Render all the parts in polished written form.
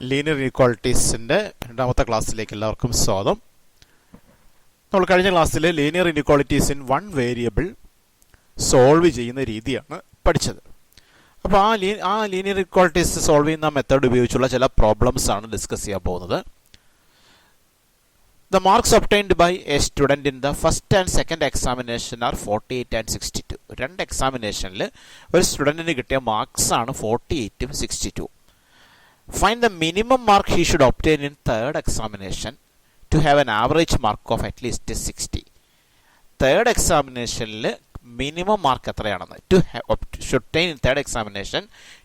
Linear ഇനീക്വാളിറ്റീസിൻ്റെ രണ്ടാമത്തെ ക്ലാസ്സിലേക്ക് എല്ലാവർക്കും സ്വാഗതം. നമ്മൾ കഴിഞ്ഞ ക്ലാസ്സിൽ linear inequalities in one variable solve ചെയ്യുന്ന രീതിയാണ് പഠിച്ചത്. അപ്പോൾ ആ ലീനിയർ ഇനീക്വാളിറ്റീസ് സോൾവ് ചെയ്യുന്ന മെത്തേഡ് ഉപയോഗിച്ചുള്ള ചില പ്രോബ്ലംസ് ആണ് ഡിസ്കസ് ചെയ്യാൻ പോകുന്നത്. The marks obtained by a student in the first and second examination are 48 and 62. രണ്ട് എക്സാമിനേഷനിൽ ഒരു സ്റ്റുഡൻറ്റിന് കിട്ടിയ മാർക്സ് ആണ് 48ഉം 62. Find the minimum mark he should obtain in third examination to have an average mark of at least 60. Third examinationൽ minimum mark എത്രയാണെന്ന് should obtain in third examination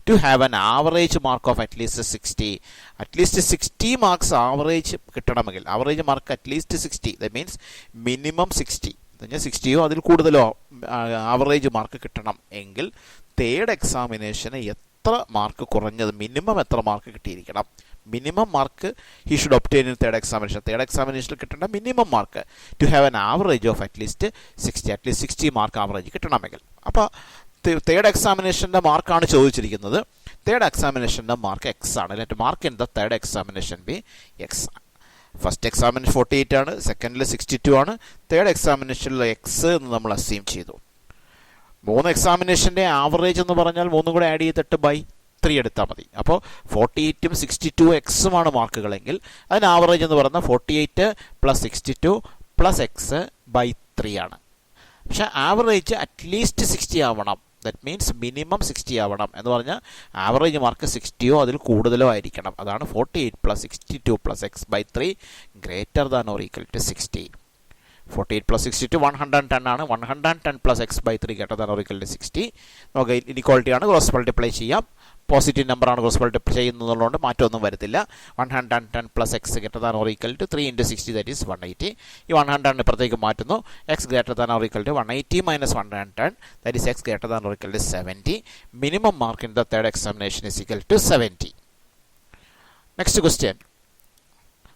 to have an average mark of at least 60. At least 60 marks average കിട്ടണമെങ്കിൽ average mark at least 60. That means minimum 60. 60യോ അതിൽ കൂടുതലോ average mark കിട്ടണം എങ്കിൽ third എക്സാമിനേഷന് എത്ര mark കുറഞ്ഞത് minimum എത്ര mark കിട്ടിയിരിക്കണം? Minimum mark he should obtain in third എക്സാമിനേഷനിൽ കിട്ടേണ്ട minimum mark to have an average of at least 60 mark average കിട്ടണമെങ്കിൽ. അപ്പോൾ തേർഡ് എക്സാമിനേഷൻ്റെ മാർക്കാണ് ചോദിച്ചിരിക്കുന്നത്. തേർഡ് എക്സാമിനേഷൻ്റെ മാർക്ക് എക്സ് ആണ്. Let mark in the third examination be x. First examination 48 ആണ്, സെക്കൻഡിൽ 62 ആണ്, തേർഡ് എക്സാമിനേഷനിൽ എക്സ് എന്ന് നമ്മൾ അസ്യൂം ചെയ്തു. മൂന്ന് എക്സാമിനേഷൻ്റെ ആവറേജ് എന്ന് പറഞ്ഞാൽ മൂന്നും കൂടെ ആഡ് ചെയ്തിട്ട് ബൈ 3 എടുത്താൽ മതി. അപ്പോൾ 48ഉം 62 എക്സുമാണ് മാർക്കുകളെങ്കിൽ അതിന് ആവറേജ് എന്ന് പറയുന്നത് 48 + 62 + എക്സ് ബൈ 3 ആണ്. പക്ഷേ ആവറേജ് അറ്റ്ലീസ്റ്റ് 60 ആവണം. ദറ്റ് മീൻസ് മിനിമം 60 ആവണം എന്ന് പറഞ്ഞാൽ ആവറേജ് മാർക്ക് 60യോ അതിൽ കൂടുതലോ ആയിരിക്കണം. അതാണ് 48 + 62 + x by 3 greater than or equal to 60. 48 + 62 110 ആണ്. 110 + x by 3 greater than or equal to 60. നമുക്ക് ഇനിക്വാളിറ്റി ആണ്, ക്രോസ് മൾട്ടിപ്ലൈ ചെയ്യാം. പോസിറ്റീവ് നമ്പറാണ് ക്രോസ് മൾട്ടിപ്ലൈ ചെയ്യുന്നതുകൊണ്ട് മാറ്റമൊന്നും വരത്തില്ല. 110 + x greater than or equal to 3 × 60 that is 180. ഈ 110 ഇപ്പുറത്തേക്ക് മാറ്റുന്നു. X greater than or equal to 180 - 110 that is x greater than or equal to 70. Minimum mark in the third examination is equal to 70. Next question.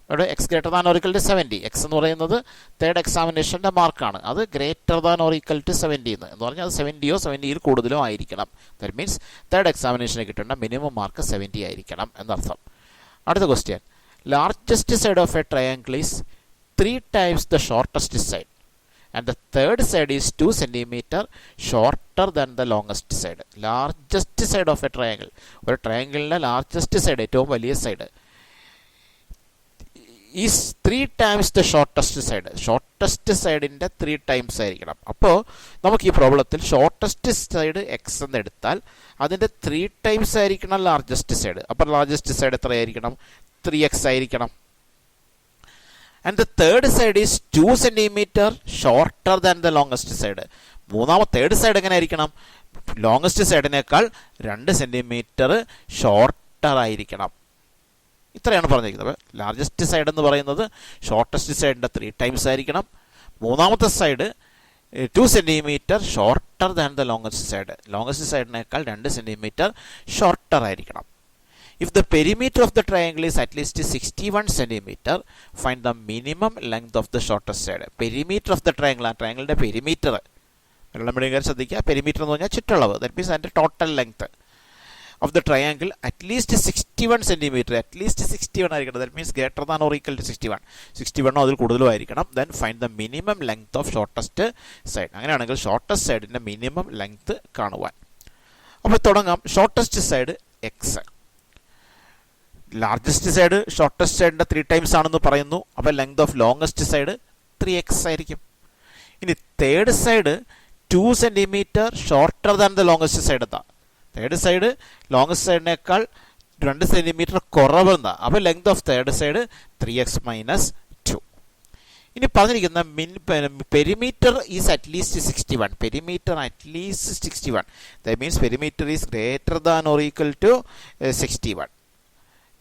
ഇവിടെ x greater than or equal to 70. X എന്ന് പറയുന്നത് third എക്സാമിനേഷൻ്റെ മാർക്കാണ്. അത് greater than or equal to 70 എന്ന് പറഞ്ഞാൽ അത് 70യോ 70യിൽ കൂടുതലോ ആയിരിക്കണം. ദാറ്റ് മീൻസ് തേർഡ് എക്സാമിനേഷന് കിട്ടേണ്ട മിനിമം മാർക്ക് 70 ആയിരിക്കണം എന്നർത്ഥം. അടുത്ത question. Largest side of a triangle is 3 times the shortest side and the third side is 2 centimeter shorter than the longest side. Largest side of a triangle, ഒരു ട്രയാങ്കിളിൻ്റെ largest side ഏറ്റവും വലിയ side is 3 times the shortest side. Shortest സൈഡിൻ്റെ 3 times ആയിരിക്കണം. അപ്പോൾ നമുക്ക് ഈ പ്രോബ്ലത്തിൽ shortest side X എന്ന് എടുത്താൽ അതിൻ്റെ 3 times ആയിരിക്കണം ലാർജസ്റ്റ് സൈഡ്. അപ്പോൾ ലാർജസ്റ്റ് സൈഡ് എത്രയായിരിക്കണം? 3x ആയിരിക്കണം. And the third side is 2 centimeter shorter than the longest side. Third side എങ്ങനെ ആയിരിക്കണം? ലോങ്ങസ്റ്റ് സൈഡിനേക്കാൾ 2 centimeter ഷോർട്ടർ ആയിരിക്കണം. ഇത്രയാണ് പറഞ്ഞിരിക്കുന്നത്. ലാർജസ്റ്റ് സൈഡ് എന്ന് പറയുന്നത് ഷോർട്ടസ്റ്റ് സൈഡിൻ്റെ 3 times ആയിരിക്കണം. മൂന്നാമത്തെ side 2 centimeter shorter than the longest side. Longest സൈഡിനേക്കാൾ 2 centimeter ഷോർട്ടർ ആയിരിക്കണം. If the perimeter of the triangle is at least 61 centimeter, find the minimum length of the shortest side. Perimeter of the triangle, ആ ട്രയാങ്കിളിൻ്റെ perimeter നമ്മൾ ശ്രദ്ധിക്കുക. Perimeter എന്ന് പറഞ്ഞാൽ ചുറ്റളവ്. That means അതിൻ്റെ total length of the triangle at least 61 centimeter. at least 61 ആയിരിക്കണം. that means greater than or equal to 61 അതിൽ കൂടുതലും ആയിരിക്കണം. then find the minimum length of shortest side. അങ്ങനെയാണെങ്കിൽ ഷോർട്ടസ്റ്റ് സൈഡിൻ്റെ മിനിമം ലെങ്ത് കാണുവാൻ. അപ്പോൾ തുടങ്ങാം. Shortest side x. Largest side shortest സൈഡിൻ്റെ 3 times ആണെന്ന് പറയുന്നു. അപ്പോൾ length of longest side 3x ആയിരിക്കും. ഇനി third side 2 centimeter shorter than the longest side എന്താ? തേർഡ് സൈഡ് ലോങ്ങസ്റ്റ് സൈഡിനേക്കാൾ 2 centimeter കുറവെന്നാ. അപ്പോൾ length of third side 3x - 2. ഇനി പറഞ്ഞിരിക്കുന്ന perimeter is at least 61. Perimeter at least 61. That means perimeter is greater than or equal to 61.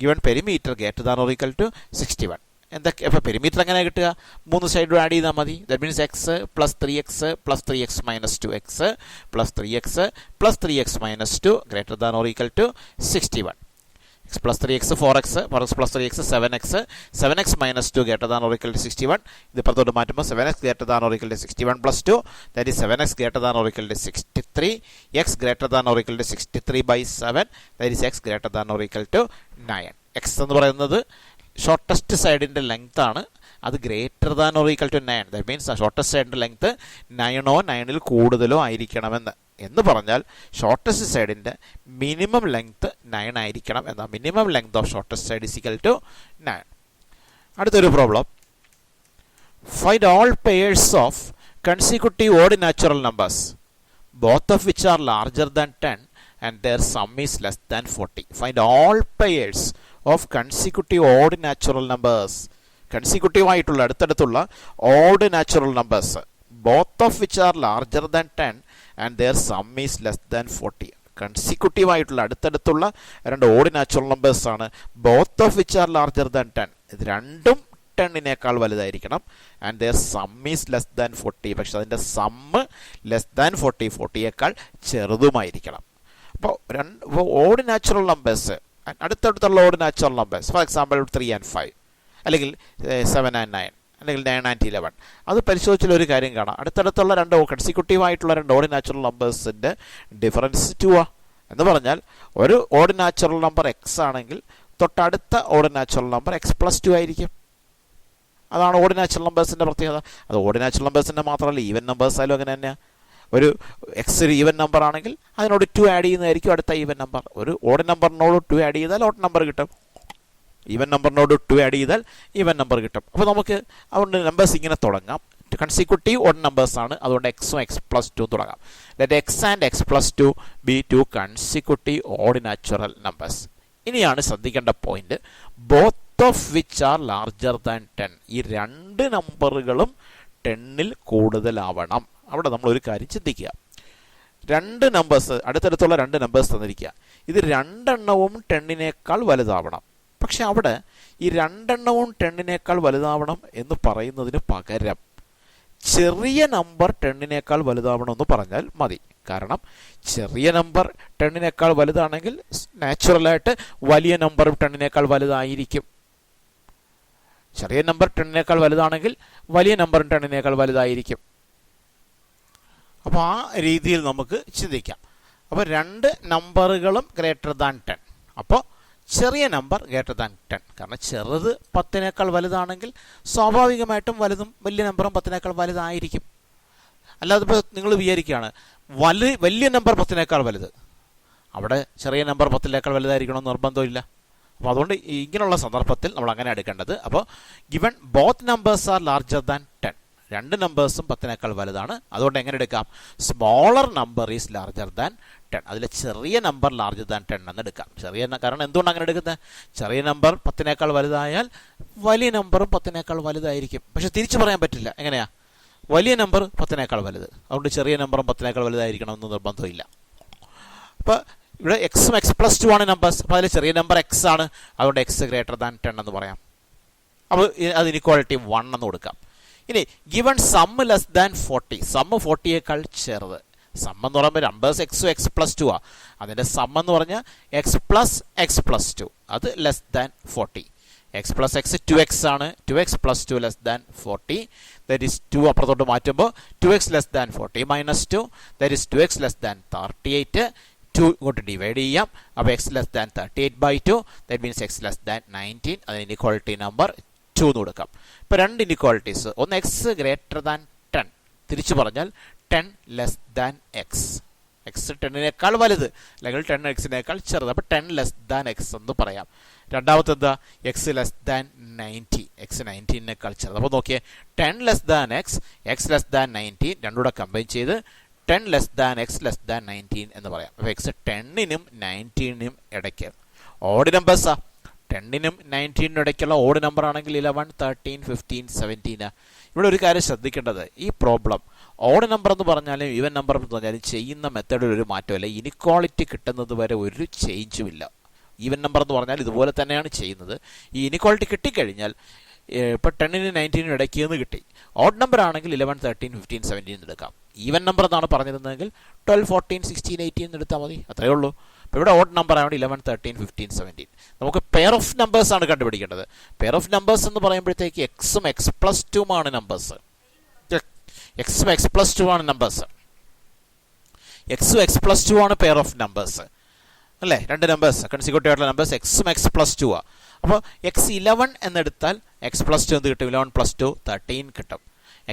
Given perimeter greater than or equal to 61. എന്തൊക്കെ അപ്പോൾ perimeter എങ്ങനെ കിട്ടുക? 3 സൈഡും ആഡ് ചെയ്താൽ മതി. That means x + 3x + 3x - 2 x + 3x + 3x - 2 greater than or equal to 61. x + 3x 4x, 4x + 3x 7x, 7x - 2 greater than or equal to 61. ഇത് പുറത്തോട്ട് മാറ്റുമ്പോൾ 7x greater than or equal to 61 + 2 that is 7x greater than or equal to 63. x greater than or equal to 63 / 7 that is x greater than or equal to 9. X എന്ന് പറയുന്നത് shortest സൈഡിൻ്റെ length ആണ്. അത് greater than or equal to 9. That means shortest സൈഡിൻ്റെ length 9 9ൽ കൂടുതലോ എന്ന് പറഞ്ഞാൽ shortest സൈഡിൻ്റെ മിനിമം ലെങ്ത് 9 ആയിരിക്കണം എന്ന minimum length of shortest side is equal to 9. അടുത്തൊരു problem, find all pairs of consecutive odd natural numbers both of which are larger than 10 and their sum is less than 40. Find all pairs of consecutive odd natural numbers. Consecutive ആയിട്ടുള്ള അടുത്തടുത്തുള്ള odd natural numbers both of which are larger than 10 and their sum is less than 40. Consecutive ആയിട്ടുള്ള അടുത്തടുത്തുള്ള രണ്ട് odd natural numbers ആണ്. Both of which are larger than 10. ഇത് രണ്ടും 10നേക്കാൾ വലുതായിരിക്കണം. And their sum is less than 40. പക്ഷെ അതിൻ്റെ സമ്മ് ലെസ് ദാൻ 40യേക്കാൾ ചെറുതുമായിരിക്കണം. അപ്പോൾ ഓഡ് നാച്ചുറൽ നമ്പേഴ്സ്, അടുത്തടുത്തുള്ള odd natural numbers, for example 3 and 5 അല്ലെങ്കിൽ 7 and 9 അല്ലെങ്കിൽ 9 and 11, അത് പരിശോധിച്ചാൽ ഒരു കാര്യം കാണാം. അടുത്തടുത്തുള്ള രണ്ട് കൺസിക്യൂട്ടീവ് ആയിട്ടുള്ള രണ്ട് ഓഡ് നാച്ചുറൽ നമ്പേഴ്സിൻ്റെ ഡിഫറൻസ് 2 എന്ന് പറഞ്ഞാൽ ഒരു ഓഡ് നാച്ചുറൽ നമ്പർ എക്സ് ആണെങ്കിൽ തൊട്ടടുത്ത ഓഡ് നാച്ചുറൽ നമ്പർ x+2 ആയിരിക്കും. അതാണ് ഓഡ് നാച്ചുറൽ നമ്പേഴ്സിൻ്റെ പ്രത്യേകത. അത് ഓഡ് നാച്ചുറൽ നമ്പേഴ്സിൻ്റെ മാത്രമല്ല, ഈവൻ നമ്പേഴ്സ് ആയാലും അങ്ങനെ തന്നെയാണ്. ഒരു എക്സ് ഒരു ഈവൻ നമ്പർ ആണെങ്കിൽ അതിനോട് 2 ആഡ് ചെയ്യുന്നതായിരിക്കും അടുത്ത ഈവൻ നമ്പർ. ഒരു ഓഡ് നമ്പറിനോട് 2 ആഡ് ചെയ്താൽ ഓഡ് നമ്പർ കിട്ടും. ഈവൻ നമ്പറിനോട് 2 ആഡ് ചെയ്താൽ ഈവൻ നമ്പർ കിട്ടും. അപ്പോൾ നമുക്ക് അതുകൊണ്ട് നമ്പേഴ്സ് ഇങ്ങനെ തുടങ്ങാം. കൺസിക്യൂട്ടീവ് ഓഡ് നമ്പേഴ്സ് ആണ്, അതുകൊണ്ട് എക്സും x+2 തുടങ്ങാം. Let X and x+2 B 2 consecutive odd natural numbers. ഇനിയാണ് ശ്രദ്ധിക്കേണ്ട point, both of which are larger than 10. ഈ രണ്ട് നമ്പറുകളും 10ൽ കൂടുതലാവണം. അവിടെ നമ്മൾ ഒരു കാര്യം ചിന്തിക്കുക. രണ്ട് നമ്പേഴ്സ്, അടുത്തടുത്തുള്ള രണ്ട് നമ്പേഴ്സ് തന്നിരിക്കുക. ഇത് രണ്ടെണ്ണവും 10നേക്കാൾ വലുതാവണം. പക്ഷെ അവിടെ ഈ രണ്ടെണ്ണവും 10നേക്കാൾ വലുതാവണം എന്ന് പറയുന്നതിന് പകരം ചെറിയ നമ്പർ 10നേക്കാൾ വലുതാവണമെന്ന് പറഞ്ഞാൽ മതി. കാരണം ചെറിയ നമ്പർ 10നേക്കാൾ വലുതാണെങ്കിൽ നാച്ചുറലായിട്ട് വലിയ നമ്പർ 10നേക്കാൾ വലുതായിരിക്കും. ചെറിയ നമ്പർ 10നേക്കാൾ വലുതാണെങ്കിൽ വലിയ നമ്പർ 10നേക്കാൾ വലുതായിരിക്കും. അപ്പോൾ ആ രീതിയിൽ നമുക്ക് ചിന്തിക്കാം. അപ്പോൾ രണ്ട് നമ്പറുകളും ഗ്രേറ്റർ ദാൻ 10. അപ്പോൾ ചെറിയ നമ്പർ ഗ്രേറ്റർ ദാൻ 10. കാരണം ചെറുത് 10നേക്കാൾ വലുതാണെങ്കിൽ സ്വാഭാവികമായിട്ടും വലുതും വലിയ നമ്പറും 10നേക്കാൾ വലുതായിരിക്കും. അല്ലാതെ ഇപ്പോൾ നിങ്ങൾ വിചാരിക്കുകയാണ് വലിയ നമ്പർ 10നേക്കാൾ വലുത്, അവിടെ ചെറിയ നമ്പർ 10നേക്കാൾ വലുതായിരിക്കണമെന്ന് നിർബന്ധമില്ല. അപ്പോൾ അതുകൊണ്ട് ഇങ്ങനെയുള്ള സന്ദർഭത്തിൽ നമ്മൾ അങ്ങനെ എടുക്കേണ്ടത്. അപ്പോൾ given both numbers are larger than 10. രണ്ട് നമ്പേഴ്സും 10നേക്കാൾ വലുതാണ്. അതുകൊണ്ട് എങ്ങനെ എടുക്കാം? Smaller number is larger than 10. അതിലെ ചെറിയ നമ്പർ ലാർജർ ദാൻ 10 എന്ന് എടുക്കാം. കാരണം എന്തുകൊണ്ട് അങ്ങനെ എടുക്കുന്നത്? ചെറിയ നമ്പർ 10നേക്കാൾ വലുതായാൽ വലിയ നമ്പറും 10നേക്കാൾ വലുതായിരിക്കും. പക്ഷെ തിരിച്ചു പറയാൻ പറ്റില്ല. എങ്ങനെയാ? വലിയ നമ്പർ 10നേക്കാൾ വലുത്, അതുകൊണ്ട് ചെറിയ നമ്പറും 10നേക്കാൾ വലുതായിരിക്കണമെന്ന് നിർബന്ധമില്ല. അപ്പോൾ ഇവിടെ എക്സും x+2 ആണ് നമ്പേഴ്സ്. അപ്പോൾ അതിൽ ചെറിയ നമ്പർ എക്സ് ആണ്, അതുകൊണ്ട് എക്സ് ഗ്രേറ്റർ ദാൻ 10 എന്ന് പറയാം. അപ്പോൾ അത് ഇനിക്വാളിറ്റി 1 എന്ന് കൊടുക്കാം. ഇനി given sum less than 40. Sum 40യേക്കാൾ ചെറുത്. സം എന്ന് പറയുമ്പോൾ നമ്പേഴ്സ് എക്സും x+2 ആ. അതിൻ്റെ സം എന്ന് പറഞ്ഞാൽ x+x+2, അത് ലെസ് ദാൻ 40. x+x 2x ആണ്. 2x+2 less than 40. That is 2 അപ്പുറത്തോട്ട് മാറ്റുമ്പോൾ 2x less than 40 -2, that is 2x less than 38. 2 ഇങ്ങോട്ട് ഡിവൈഡ് ചെയ്യാം. അപ്പോൾ x less than 38/2, that means x less than 19. അതിന് ഇനിക്വാളിറ്റി നമ്പർ 2 എന്ന് കൊടുക്കാം. ഇപ്പോൾ രണ്ട് ഇനിക്വാളിറ്റീസ്, ഒന്ന് എക്സ് ഗ്രേറ്റർ ദാൻ 10, തിരിച്ചു പറഞ്ഞാൽ 10 ലെസ് ദാൻ എക്സ്. എക്സ് 10നേക്കാൾ വലുത് അല്ലെങ്കിൽ 10 എക്സിനേക്കാൾ ചെറുത്. അപ്പോൾ 10 ലെസ് ദാൻ എക്സ് എന്ന് പറയാം. രണ്ടാമത്തെ എന്താ? X less than 90. എക്സ് 19നേക്കാൾ ചെറുത്. അപ്പോൾ നോക്കിയേ, 10 less than x, x less than 19 രണ്ടുകൂടെ കമ്പൈൻ ചെയ്ത് 10 less than x less than 19 എന്ന് പറയാം. അപ്പോൾ എക്സ് 10നും 19നും ഇടയ്ക്ക് ഓഡ് നമ്പേഴ്സാ. 10നും 19നും ഇടയ്ക്കുള്ള ഓഡ് നമ്പർ ആണെങ്കിൽ 11, 13, 15, 17. ഇവിടെ ഒരു കാര്യം ശ്രദ്ധിക്കേണ്ടത്, ഈ പ്രോബ്ലം ഓഡ് നമ്പർ എന്ന് പറഞ്ഞാലും ഈവൻ നമ്പർ എന്ന് പറഞ്ഞാലും ചെയ്യുന്ന മെത്തേഡിൽ ഒരു മാറ്റമില്ല. ഇനിക്വാളിറ്റി കിട്ടുന്നത് വരെ ഒരു ചേഞ്ചും ഇല്ല. ഈവൻ നമ്പർ എന്ന് പറഞ്ഞാൽ ഇതുപോലെ തന്നെയാണ് ചെയ്യുന്നത്. ഈ ഇനിക്വാളിറ്റി കിട്ടിക്കഴിഞ്ഞാൽ ഇപ്പോൾ 10നും 19നും ഇടയ്ക്ക് നിന്ന് കിട്ടി. ഓഡ് നമ്പർ ആണെങ്കിൽ 11, 13, 15, 17 എടുക്കാം. ഈവൻ നമ്പർ എന്നാണ് പറഞ്ഞിരുന്നതെങ്കിൽ 12, 14, 16, 18 എടുത്താൽ മതി. അത്രയേ ഉള്ളൂ. അപ്പോൾ ഇവിടെ ഓഡ് നമ്പർ ആയതുകൊണ്ട് 11, 13, 15, 17. നമുക്ക് പെയർ ഓഫ് നമ്പേഴ്സ് ആണ് കണ്ടുപിടിക്കേണ്ടത്. പെയർ ഓഫ് നമ്പേഴ്സ് എന്ന് പറയുമ്പോഴത്തേക്ക് എക്സും x+2 ആണ് നമ്പേഴ്സ്. എക്സും x+2 ആണ് നമ്പേഴ്സ്. എക്സും x+2 ആണ് പെയർ ഓഫ് നമ്പേഴ്സ് അല്ലേ? രണ്ട് നമ്പേഴ്സ് കൺസിക്യൂട്ടീവ് ആയിട്ടുള്ള നമ്പേഴ്സ് എക്സും x+2 ആ. അപ്പോൾ x11 എന്നെടുത്താൽ x+2 എന്ത് കിട്ടും? 11+2 13 കിട്ടും.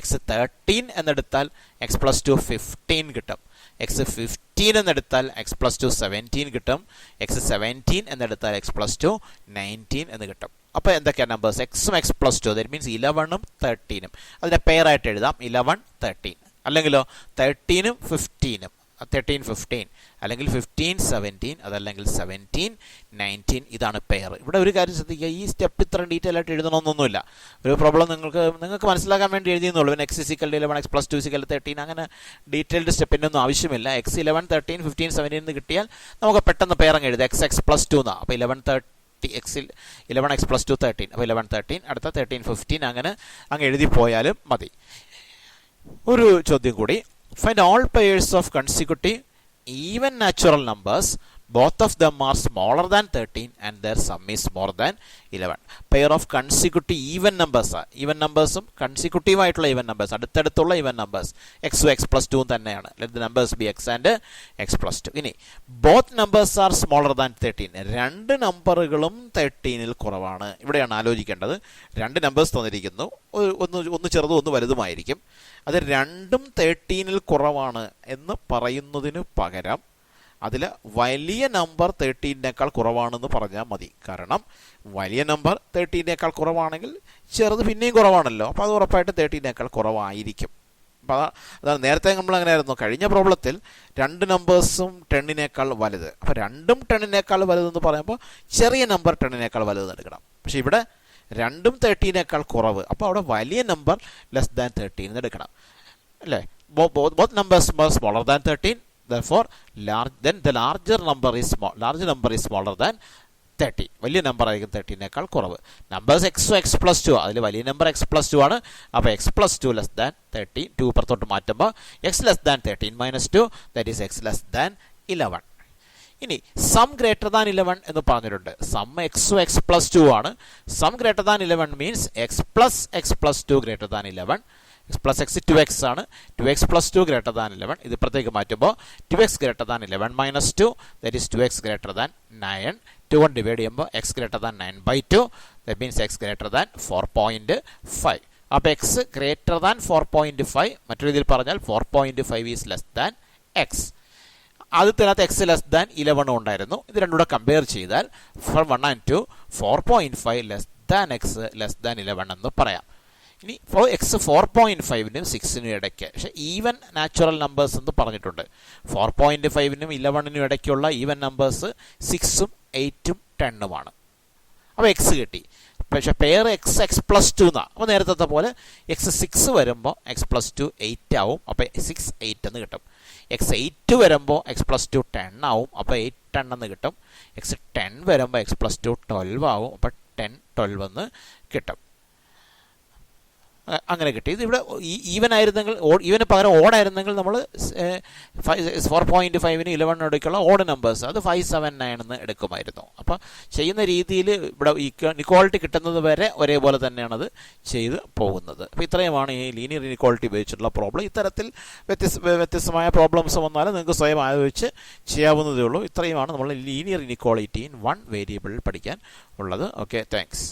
x13 എന്നെടുത്താൽ x+2 15 കിട്ടും. x15 എന്നെടുത്താൽ x+2 17 കിട്ടും. x17 എന്നെടുത്താൽ x+2 19 എന്ന് കിട്ടും. അപ്പോൾ എന്തൊക്കെയാണ് നമ്പേഴ്സ്? എക്സും x+2, ദാറ്റ് മീൻസ് 11ഉം 13ഉം. അതിനെ പെയറായിട്ട് എഴുതാം, 11 13. അല്ലെങ്കിലോ 13ഉം 15ഉം, 13 15, അല്ലെങ്കിൽ 15 17, അതല്ലെങ്കിൽ 17 19. ഇതാണ് പെയർ. ഇവിടെ ഒരു കാര്യം ശ്രദ്ധിക്കുക, ഈ സ്റ്റെപ്പ് ഇത്ര ഡീറ്റെയിൽ ആയിട്ട് എഴുതണമെന്നൊന്നുമില്ല. ഒരു പ്രോബ്ലം നിങ്ങൾക്ക് മനസ്സിലാക്കാൻ വേണ്ടി എഴുതിയെന്നുള്ളൂ. പിന്നെ x=11, x+2 13, അങ്ങനെ ഡീറ്റെയിൽഡ് സ്റ്റെപ്പിൻ്റെ ഒന്നും ആവശ്യമില്ല. x11 13 15 17 എന്ന് കിട്ടിയാൽ നമുക്ക് പെട്ടെന്ന് പെയർ അങ്ങ് എഴുതാം. x+2 എന്നാണ്. അപ്പോൾ 11 x+2 13, അപ്പോൾ 11 13, അടുത്ത 13 15, അങ്ങനെ അങ്ങ് എഴുതി പോയാലും മതി. ഒരു ചോദ്യം കൂടി. Find all pairs of consecutive even natural numbers. Both of them are smaller than 13 and their sum is more than 11. Pair of consecutive even numbers. Even numbers consecutive ആയിട്ടുള്ള even numbers, അടുത്തടുത്തുള്ള even numbers. x x+2 തന്നെയാണ്. Let the numbers be x and x+2. ഇനി both numbers are smaller than 13. രണ്ട് നമ്പറുകളും 13ൽ കുറവാണ്. ഇവിടെയാണ് ആലോചിക്കേണ്ടത്. രണ്ട് numbers തന്നിരിക്കുന്നു, ഒന്ന് ചെറുതും ഒന്ന് വലുതുമായിരിക്കും. അത് രണ്ടും 13ൽ കുറവാണ് എന്ന് പറയുന്നതിന് പകരം അതിൽ വലിയ നമ്പർ 13നേക്കാൾ കുറവാണെന്ന് പറഞ്ഞാൽ മതി. കാരണം വലിയ നമ്പർ 13നേക്കാൾ കുറവാണെങ്കിൽ ചെറുത് പിന്നെയും കുറവാണല്ലോ. അപ്പോൾ അത് ഉറപ്പായിട്ട് 13നേക്കാൾ കുറവായിരിക്കും. അപ്പോൾ അതാണ് നേരത്തെ നമ്മൾ അങ്ങനെ ആയിരുന്നു. കഴിഞ്ഞ പ്രോബ്ലത്തിൽ രണ്ട് നമ്പേഴ്സും 10നേക്കാൾ വലുത്. അപ്പോൾ രണ്ടും 10നേക്കാൾ വലുതെന്ന് പറയുമ്പോൾ ചെറിയ നമ്പർ 10നേക്കാൾ വലുതെന്ന് എടുക്കണം. പക്ഷേ ഇവിടെ രണ്ടും 13നേക്കാൾ കുറവ്. അപ്പോൾ അവിടെ വലിയ നമ്പർ ലെസ് ദാൻ 13 എന്ന് എടുക്കണം, അല്ലേ? Both numbers smaller than 13. Therefore, then the larger number is smaller than 30. വലിയ നമ്പർ ആയിരിക്കും 13നേക്കാൾ കുറവ്. നമ്പേഴ്സ് എക്സും x+2, അതിൽ വലിയ നമ്പർ x+2 ആണ്. അപ്പോൾ x+2 ലെസ് ദാൻ 13. 2 പുറത്തോട്ട് മാറ്റുമ്പോൾ x less than 13 - 2, that is x less than 11. ഇനി സം ഗ്രേറ്റർ ദാൻ 11 എന്ന് പറഞ്ഞിട്ടുണ്ട്. സം എക്സും x+2 ആണ്. Sum greater than 11 means x+x+2 greater than 11. x plus x 2x ആണ്. 2x plus 2 greater than 11. ഇത് ഇപ്പുറത്തേക്ക് മാറ്റുമ്പോൾ 2x greater than 11 minus 2, that is 2x greater than 9. 2 കൊണ്ട് ഡിവൈഡ് ചെയ്യുമ്പോൾ x greater than 9/2, that means x greater than 4.5. അപ്പോൾ x greater than 4.5, മറ്റൊരു രീതിയിൽ പറഞ്ഞാൽ 4.5 is less than x. ആദ്യത്തിനകത്ത് x less than 11 ഉണ്ടായിരുന്നു. ഇത് രണ്ടും കൂടെ കമ്പയർ ചെയ്താൽ from 1 and 2 4.5 less than x less than 11 എന്ന് പറയാം. ഇനി എക്സ് 4.5നും 6നും ഇടയ്ക്ക്, പക്ഷേ ഈവൻ നാച്ചുറൽ നമ്പേഴ്സ് എന്ന് പറഞ്ഞിട്ടുണ്ട്. 4.5നും 11നും ഇടയ്ക്കുള്ള ഈവൻ നമ്പേഴ്സ് 6ഉം 8ഉം 10ഉമാണ്. അപ്പോൾ എക്സ് കിട്ടി. പക്ഷേ പെയർ എക്സ് x+2 എന്നാണ്. അപ്പോൾ നേരത്തെ പോലെ x 6 വരുമ്പോൾ x+2 8 ആവും. അപ്പോൾ 6 8 എന്ന് കിട്ടും. x 8 വരുമ്പോൾ x+2 10 ആവും. അപ്പോൾ 8 10 എന്ന് കിട്ടും. x 10 വരുമ്പോൾ x+2 12 ആവും. അപ്പോൾ 10 12 എന്ന് കിട്ടും. അങ്ങനെ കിട്ടി. ഇത് ഇവിടെ ഈവൻ ആയിരുന്നെങ്കിൽ, ഈവന് പകരം ഓടായിരുന്നെങ്കിൽ നമ്മൾ 4.5ന് 11 ഇടയ്ക്കുള്ള ഓഡ് നമ്പേഴ്സ് അത് 5 7 9 എന്ന് എടുക്കുമായിരുന്നു. അപ്പോൾ ചെയ്യുന്ന രീതിയിൽ ഇവിടെ ഇക്വാളിറ്റി കിട്ടുന്നത് വരെ ഒരേപോലെ തന്നെയാണ് അത് ചെയ്ത് പോകുന്നത്. അപ്പോൾ ഇത്രയുമാണ് ഈ ലീനിയർ ഇനിക്വാളിറ്റി ഉപയോഗിച്ചിട്ടുള്ള പ്രോബ്ലം. ഇത്തരത്തിൽ വ്യത്യസ്തമായ പ്രോബ്ലംസ് വന്നാലും നിങ്ങൾക്ക് സ്വയം ആലോചിച്ച് ചെയ്യാവുന്നതേ ഉള്ളൂ. ഇത്രയുമാണ് നമ്മൾ ലീനിയർ ഇനിക്വാളിറ്റി ഇൻ 1 വേരിയബിൾ പഠിക്കാൻ ഉള്ളത്. Okay, thanks.